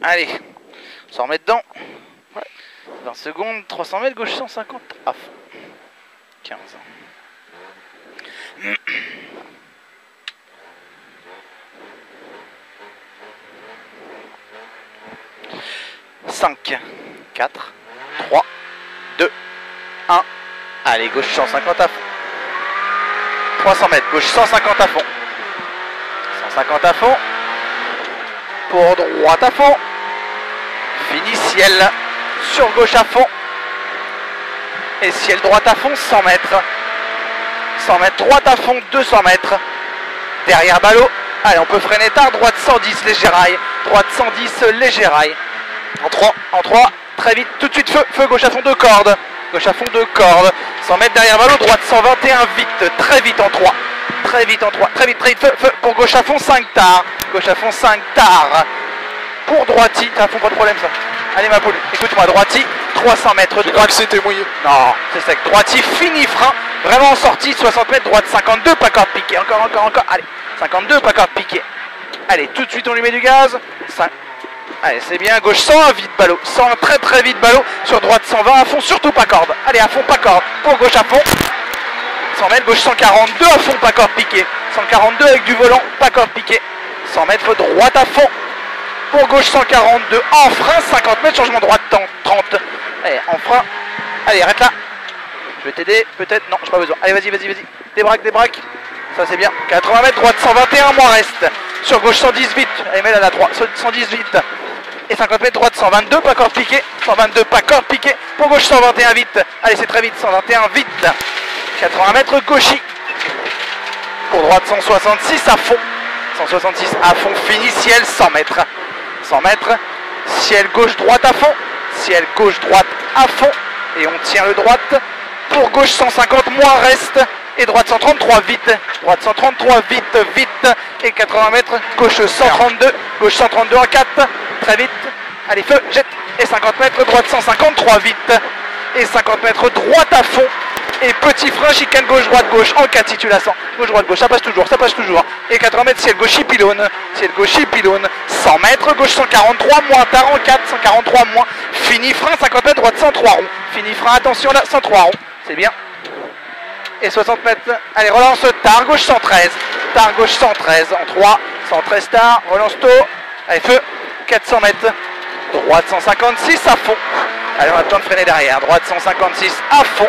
Allez, on s'en remet dedans. 20 secondes, 300 mètres, gauche 150 à fond. 15. 5, 4, 3, 2, 1. Allez, gauche 150 à fond. 300 mètres, gauche 150 à fond. 150 à fond. Pour droite à fond. Fini ciel sur gauche à fond. Et ciel droite à fond, 100 mètres. 100 mètres, droite à fond, 200 mètres. Derrière ballot. Allez, on peut freiner tard. Droite 110, léger rail. Droite 110, léger rail. En 3, très vite, tout de suite feu. Feu, gauche à fond, 2 cordes. Gauche à fond, 2 cordes. 100 mètres derrière ballot. Droite 121, vite. Très vite en 3. Très vite en 3. Très vite, feu. Feu pour gauche à fond, 5 tard. Gauche à fond, 5 tard. Pour droiti. Ça fond pas de problème ça. Allez ma poule, écoute-moi, droiti, 300 mètres, droite. C'était mouillé. Non, c'est sec. Droiti, fini frein, vraiment en sortie, 60 mètres, droite 52, pas corde piqué. Encore. Allez, 52, pas corde piqué. Allez, tout de suite on lui met du gaz. 5. Allez, c'est bien, gauche 101, vite ballot. 101, très vite ballot. Sur droite 120, à fond, surtout pas corde. Allez, à fond, pas corde. Pour gauche à fond. 100 mètres, gauche 142, à fond, pas corde piqué. 142 avec du volant, pas corde piqué. 100 mètres, droite à fond. Pour gauche 142, en frein, 50 mètres, changement droite 30. Allez, en frein. Allez, arrête là. Je vais t'aider, peut-être. Non, j'ai pas besoin. Allez, vas-y. Débraque. Ça, c'est bien. 80 mètres, droite 121, moins reste. Sur gauche 110 vite. Allez, mets là la 3. 110 vite. Et 50 mètres, droite 122, pas corde piqué. 122, pas corde piqué. Pour gauche 121 vite. Allez, c'est très vite. 121 vite. 80 mètres, gauchis. Pour droite 166 à fond. 166 à fond, fini, ciel 100 mètres. 100 mètres, ciel gauche-droite à fond, ciel gauche-droite à fond, et on tient le droite, pour gauche 150, moins reste, et droite 133, vite, droite 133, vite, et 80 mètres, gauche 132, gauche 132 en 4, très vite, allez feu, jette, et 50 mètres, droite 153, vite, et 50 mètres, droite à fond, et petit frein, chicane gauche-droite, gauche, en 4 si tu la sens, gauche-droite, gauche, ça passe toujours, et 80 mètres, ciel gauche, pylône, 100 mètres, gauche 143, moins tard en 4, 143 moins, fini frein, 50 mètres, droite 103 rond, fini frein, attention là, 103 rond, c'est bien, et 60 mètres, allez relance tard, gauche 113, en 3, 113 tard, relance tôt, allez feu, 400 mètres, droite 156 à fond, allez on a le temps de freiner derrière, droite 156 à fond,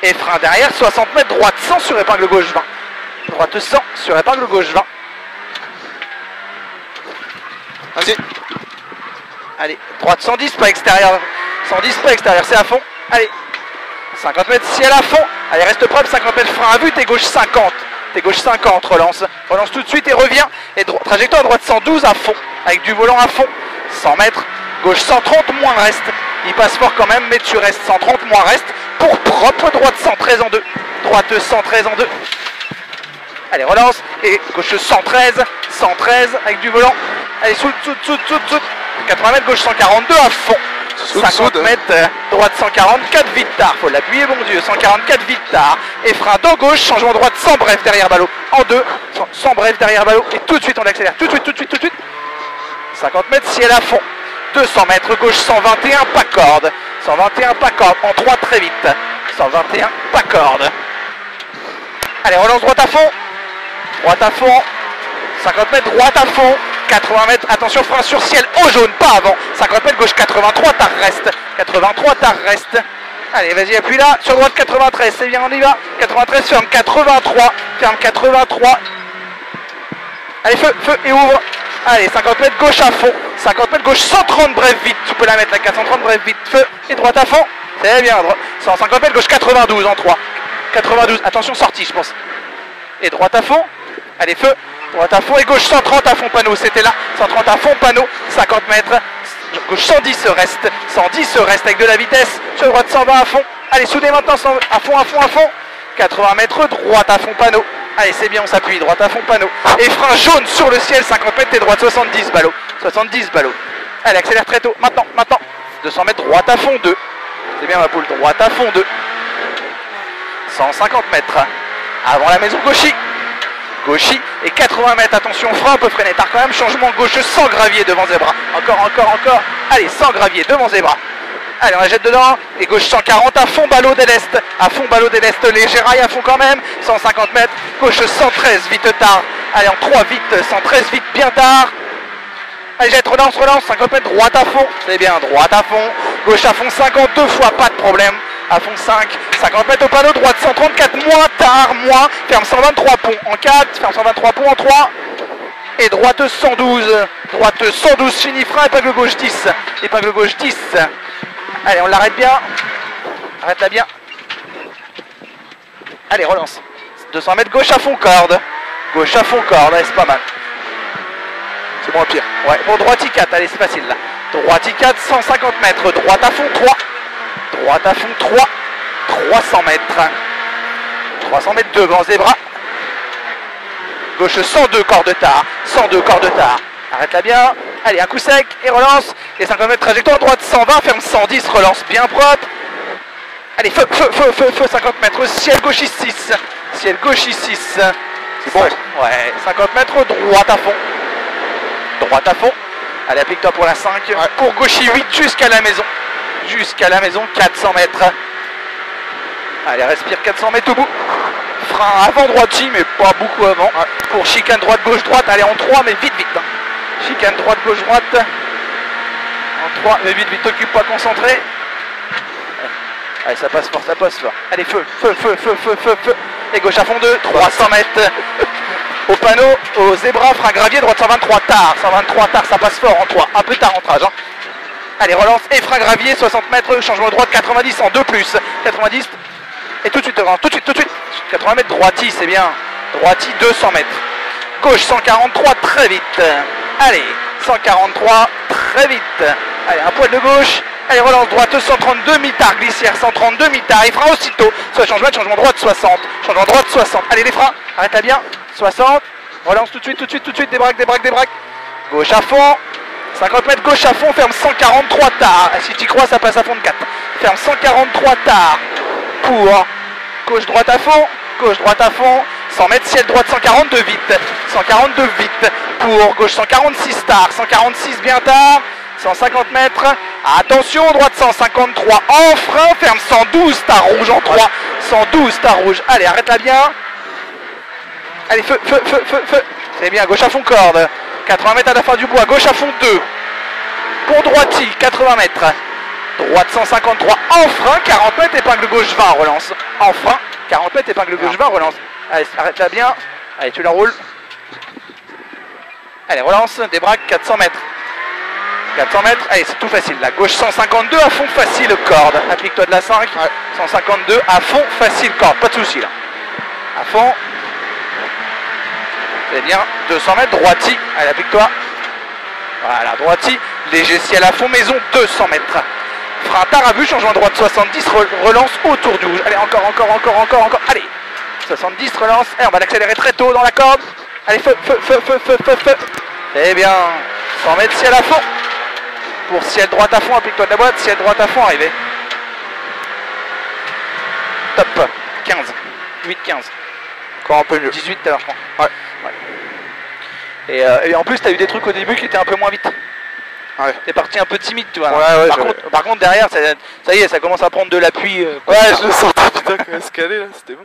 et frein derrière, 60 mètres, droite 100 sur épingle gauche 20. Droite 100 sur épingle gauche 20. Vas-y. Allez, droite 110, pas extérieur. 110, pas extérieur, c'est à fond. Allez, 50 mètres, ciel à fond. Allez, reste propre, 50 mètres, frein à vue, t'es gauche 50. T'es gauche 50, relance. Relance tout de suite et reviens. Et trajectoire droite 112 à fond, avec du volant à fond. 100 mètres, gauche 130, moins reste. Il passe fort quand même, mais tu restes 130, moins reste. Pour propre, droite 113 en 2. Droite 113 en 2. Allez, relance. Et gauche 113 avec du volant. Allez, soute. 80 mètres, gauche 142 à fond. 50 mètres, droite 144, vite tard. Faut l'appuyer, bon Dieu. 144, vite tard. Et frein dans gauche, changement droite sans bref derrière ballot. En 2, sans bref derrière ballot. Et tout de suite, on accélère. Tout de suite. 50 mètres, ciel à fond. 200 mètres, gauche 121, pas corde. 121, pas corde. En 3, très vite. 121, pas corde. Allez, relance droite à fond. 50 mètres, droite à fond. 80 mètres, attention, frein sur ciel au jaune, pas avant. 50 mètres, gauche 83, tard reste. 83, tard reste. Allez, vas-y, appuie là. Sur droite 93, c'est bien, on y va. 93, ferme 83. Allez, feu et ouvre. Allez, 50 mètres, gauche à fond. 50 mètres, gauche 130, bref, vite. Tu peux la mettre là, 430, bref, vite. Feu et droite à fond. C'est bien. 150 mètres, gauche 92 en 3. 92, attention, sortie, je pense. Et droite à fond. Allez, feu. Droite à fond et gauche 130 à fond panneau, c'était là. 130 à fond panneau, 50 mètres. Gauche 110 reste. 110 reste avec de la vitesse. Sur droite 120 à fond. Allez, soudez maintenant à fond. 80 mètres, droite à fond panneau. Allez, c'est bien, on s'appuie, droite à fond panneau. Et frein jaune sur le ciel, 50 mètres et droite 70 ballot. Allez, accélère très tôt, maintenant. 200 mètres, droite à fond 2. C'est bien ma poule, droite à fond 2. 150 mètres. Avant la maison gauchie. Gauchy et 80 mètres, attention, frein un peu freiné tard quand même, changement gauche sans gravier devant Zebra. Encore. Allez, sans gravier devant Zebra. Allez, on la jette dedans, et gauche 140 à fond ballot des l'Est, léger rail à fond quand même, 150 mètres, gauche 113, vite tard, allez en 3 vite, 113 vite bien tard. Allez, jette, relance, 50 mètres, droite à fond, c'est bien, droite à fond, gauche à fond 52 fois, pas de problème, à fond 5, 50 mètres au panneau, droite 134, moins tard, ferme 123 ponts en 4, ferme 123 ponts en 3, et droite 112, fini frein, épingle gauche 10, allez, on l'arrête bien, arrête-la bien, allez, relance, 200 mètres, gauche à fond corde, allez, c'est pas mal. C'est moins pire. Ouais, bon, droite I4, allez, c'est facile là. Droite I4, 150 mètres, droite à fond 3. 300 mètres. 300 mètres devant Zebra. Gauche 102, corde tard. Arrête-la bien. Allez, un coup sec et relance. Et 50 mètres trajectoire, droite 120, ferme 110, relance bien propre. Allez, feu, 50 mètres, ciel gauche 6. C'est bon. Ouais, 50 mètres, droite à fond. Allez, applique-toi pour la 5. Ouais. Pour gauchy 8 jusqu'à la maison. 400 mètres. Allez, respire 400 mètres au bout. Frein avant droiti, mais pas beaucoup avant. Ouais. Pour chicane droite, gauche, droite. Allez, en 3, mais vite. Hein. Chicane droite, gauche, droite. En 3, mais vite, t'occupe pas concentré. Allez, ça passe fort. Allez, feu. Et gauche à fond 2, 300 mètres. Au panneau, au Zebra, frein gravier, droite 123 tard, ça passe fort en 3, un peu tard en trage. Hein. Allez, relance et frein gravier, 60 mètres, changement de droite, 90 en 2+, 90, et tout de suite, 80 mètres, droiti, c'est bien, droiti, 200 mètres. Gauche 143, très vite, allez, 143, très vite, allez, un poil de gauche, allez, relance droite, 132, mi-tard, glissière, 132, mi-tard, et frein aussitôt, changement droite, 60, allez, les freins, arrête-la bien. 60, relance tout de suite, débraque. Gauche à fond, 50 mètres gauche à fond, ferme 143 tard. Si tu crois, ça passe à fond de 4. Ferme 143 tard. Pour gauche droite à fond, 100 mètres ciel droite 142 vite. Pour gauche 146 tard, 146 bien tard. 150 mètres, attention, droite 153 en frein, ferme 112 tard rouge en 3. 112 tard rouge, allez, arrête-la bien. Allez, feu. C'est bien, gauche à fond corde. 80 mètres à la fin du bois, gauche à fond 2. Pour droiti, 80 mètres. Droite 153 en frein, 40 mètres, épingle gauche 20, relance. En frein, 40 mètres, épingle gauche 20, relance. Allez, arrête-la bien. Allez, tu la roules. Allez, relance, débraque, 400 mètres. Allez, c'est tout facile. La gauche 152 à fond facile, corde. Applique-toi de la 5. Ouais. 152 à fond facile, corde. Pas de souci là. À fond. C'est bien, 200 mètres, droiti, allez, applique-toi. Voilà, droiti, léger ciel à fond, maison, 200 mètres. Frein tard à vue, changement droite 70, relance autour du rouge. Allez, encore. Allez, 70, relance. Et on va l'accélérer très tôt dans la corde. Allez, feu. Eh bien, 100 mètres, ciel à fond. Pour ciel droite à fond, applique-toi de la boîte, ciel droite à fond, arrivé. Top, 15, 8-15. Encore un peu mieux. 18 tout à l'heure, je crois. Ouais. Et en plus, t'as eu des trucs au début qui étaient un peu moins vite. Ouais. T'es parti un peu timide, tu vois. Ouais, par contre, derrière, ça y est, ça commence à prendre de l'appui. Ouais, je le sentais, putain, quand escalé là, c'était bon.